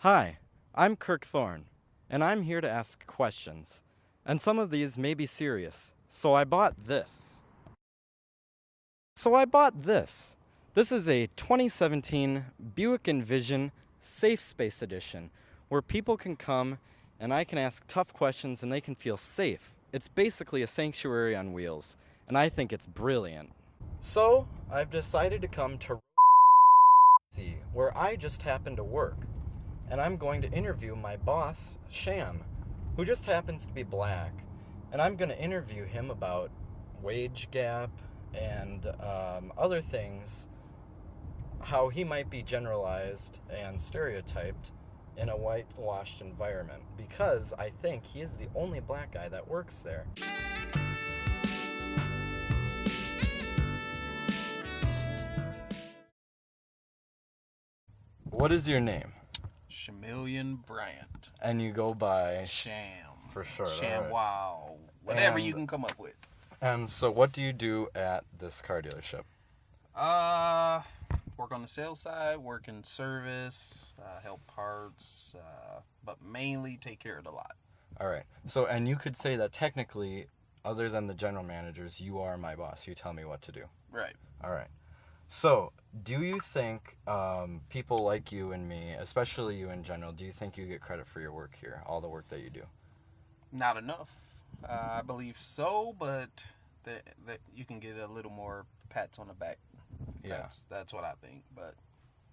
Hi, I'm Kirk Thoren, and I'm here to ask questions. And some of these may be serious, so I bought this. This is a 2017 Buick Envision Safe Space Edition, where people can come and I can ask tough questions and they can feel safe. It's basically a sanctuary on wheels, and I think it's brilliant. So, I've decided to come to where I just happen to work. And I'm going to interview my boss, Sham, who just happens to be black. And I'm going to interview him about wage gap and other things, how he might be generalized and stereotyped in a whitewashed environment, because I think he is the only black guy that works there. What is your name? Chameleon Bryant. And you go by Sham. For sure. Sham, right. wow. Whatever you can come up with. And so what do you do at this car dealership? Work on the sales side, work in service, help parts, but mainly take care of the lot. All right. So, and you could say that technically, other than the general managers, you are my boss. You tell me what to do. Right. All right. So, do you think people like you and me, especially you in general, do you think you get credit for your work here, all the work that you do? Not enough. I believe so, but that you can get a little more pats on the back. Yeah. That's what I think, but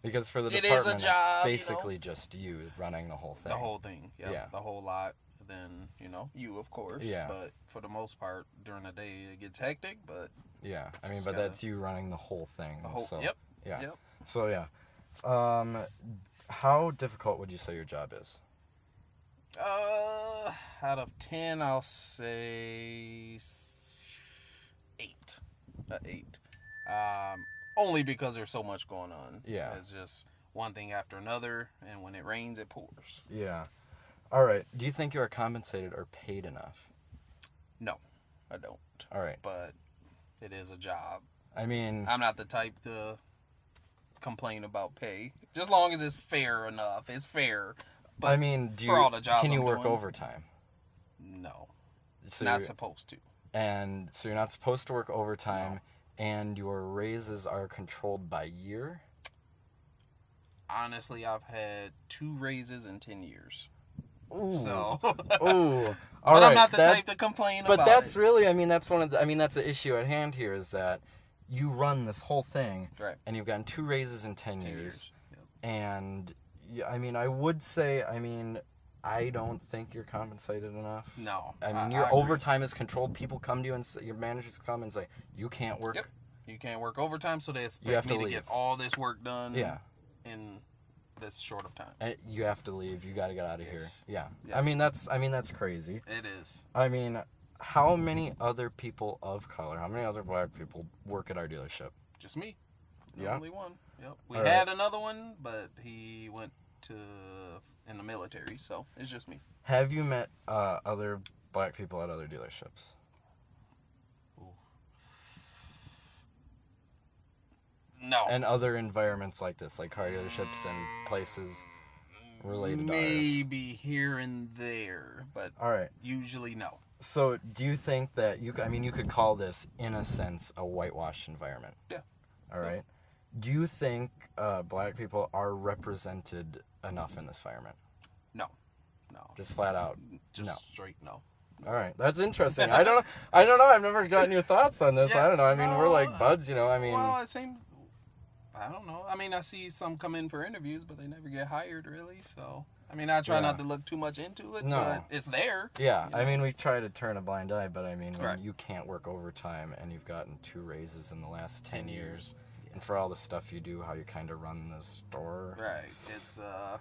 because for the it department, is a job, it's basically just you running the whole thing. The whole thing, yeah. The whole lot. Then, you, of course. Yeah. But for the most part, during the day, it gets hectic, but... Yeah, I mean, but that's you running the whole thing. So, yep. Yeah. Yep. So, yeah. How difficult would you say your job is? Out of 10, I'll say 8. 8. Only because there's so much going on. Yeah. It's just one thing after another, and when it rains, it pours. Yeah. All right. Do you think you are compensated or paid enough? No, I don't. All right. But it is a job. I mean... I'm not the type to complain about pay. Just long as it's fair enough. It's fair. But I mean, for all the jobs can you I'm work doing, overtime? No. So not supposed to. And so you're not supposed to work overtime, no. And your raises are controlled by year? Honestly, I've had 2 raises in 10 years. Ooh. So. Ooh. But I'm not the type to complain about it. But that's really, that's the issue at hand here, is that you run this whole thing, right, and you've gotten 2 raises in 10 years. Yep. And, I would say, I don't think you're compensated enough. No. Your overtime is controlled. People come to you and say, your managers come and say, you can't work. Yep. You can't work overtime, so they expect you have me to to get all this work done in this short of time. And you have to leave. You got to get out of here. Yeah. Yeah. That's crazy. It is. How many other people of color, how many other black people work at our dealership? Just me. The Yeah. only one. Yep. We all had right. another one, but he went in the military, so it's just me. Have you met other black people at other dealerships? Ooh. No. And other environments like this, like car dealerships and places related to ours? Maybe here and there, but all right. Usually no. So do you think that you could call this, in a sense, a whitewashed environment? Yeah. All right. Do you think black people are represented enough in this environment? No. Just flat out. Just no. Straight no. All right, that's interesting. I don't know. I've never gotten your thoughts on this. Yeah, I don't know. We're like buds, Well, it seems. I don't know. I see some come in for interviews, but they never get hired, really. So, I try not to look too much into it, but it's there. Yeah, we try to turn a blind eye, but when right. you can't work overtime and you've gotten 2 raises in the last 10 years, and for all the stuff you do, how you kind of run the store. Right. It's, yeah.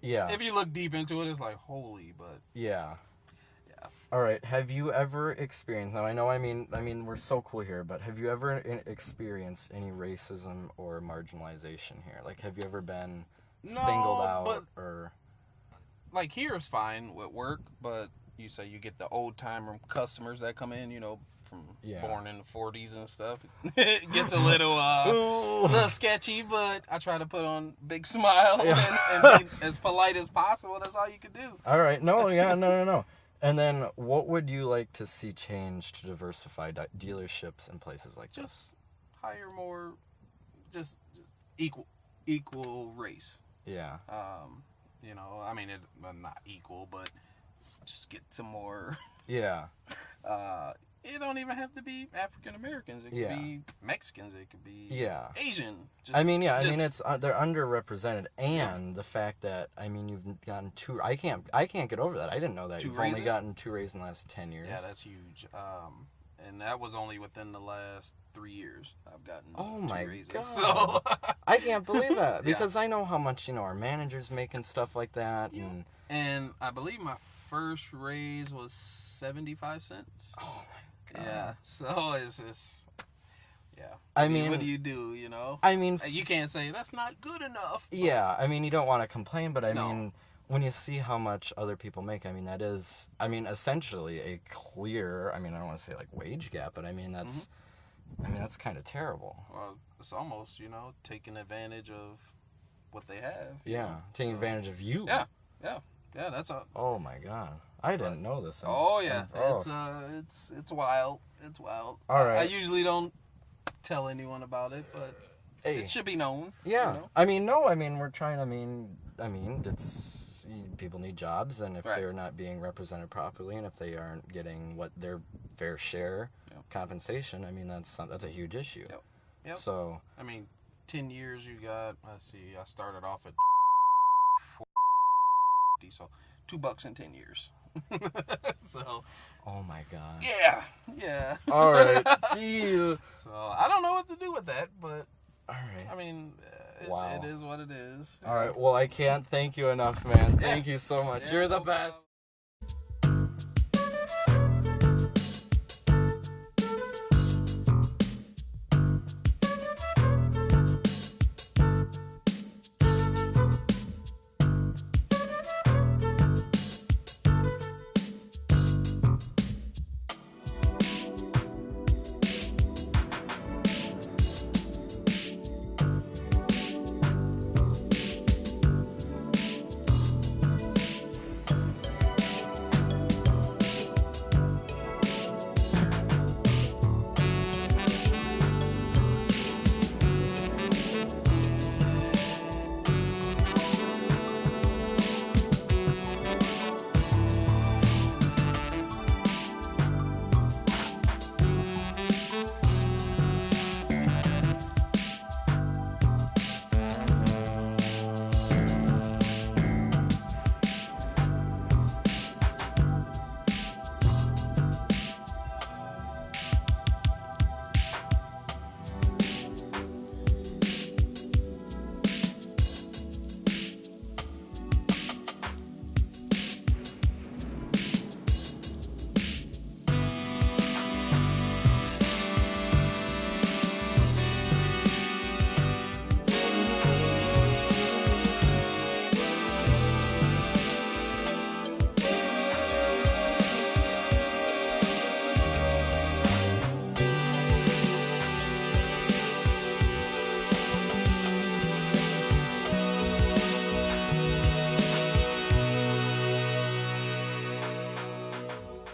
Yeah. If you look deep into it, it's like, holy, but. Yeah. Yeah. All right. Have you ever experienced, now I know, we're so cool here, but have you ever experienced any racism or marginalization here? Like, have you ever been singled out or? Like, here is fine with work, but you say you get the old timer customers that come in, from Yeah. born in the 40s and stuff. It gets a little sketchy, but I try to put on big smile and be as polite as possible. That's all you can do. All right. No, yeah, no. And then what would you like to see change to diversify dealerships in places like this? Just hire more, just equal race. Yeah. I mean, not equal, but just get some more. Yeah. It don't even have to be African Americans. It could be Mexicans. It could be Asian. It's they're underrepresented, and the fact that you've gotten two. I can't get over that. I didn't know that you've only gotten 2 raises in the last 10 years. Yeah, that's huge. And that was only within the last 3 years. I've gotten 2 raises. God. So I can't believe that because I know how much our managers make and stuff like that. Yeah. And I believe my first raise was 75 cents. Oh my God. Yeah. So it's just. Yeah. What do you do? You can't say that's not good enough. Yeah. You don't want to complain, but when you see how much other people make, that is, essentially a clear, I don't want to say like wage gap, but that's, that's kind of terrible. Well, it's almost, taking advantage of what they have. Yeah, taking advantage of you. Yeah, that's all. Oh my God. I didn't know this. It's wild. It's wild. All right. I usually don't tell anyone about it, but it should be known. Yeah. We're trying, it's, people need jobs, and if they're not being represented properly, and if they aren't getting what their fair share compensation, that's a huge issue. Yep. So 10 years you got. Let's see. I started off at 40, so $2 in 10 years. So. Oh my God. Yeah. All right. Jeez. So I don't know what to do with that, but. All right. Wow. It is what it is. All right. Well, I can't thank you enough, man. Thank you so much. You're the best.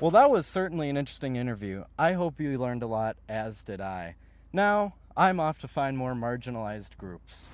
Well, that was certainly an interesting interview. I hope you learned a lot, as did I. Now, I'm off to find more marginalized groups.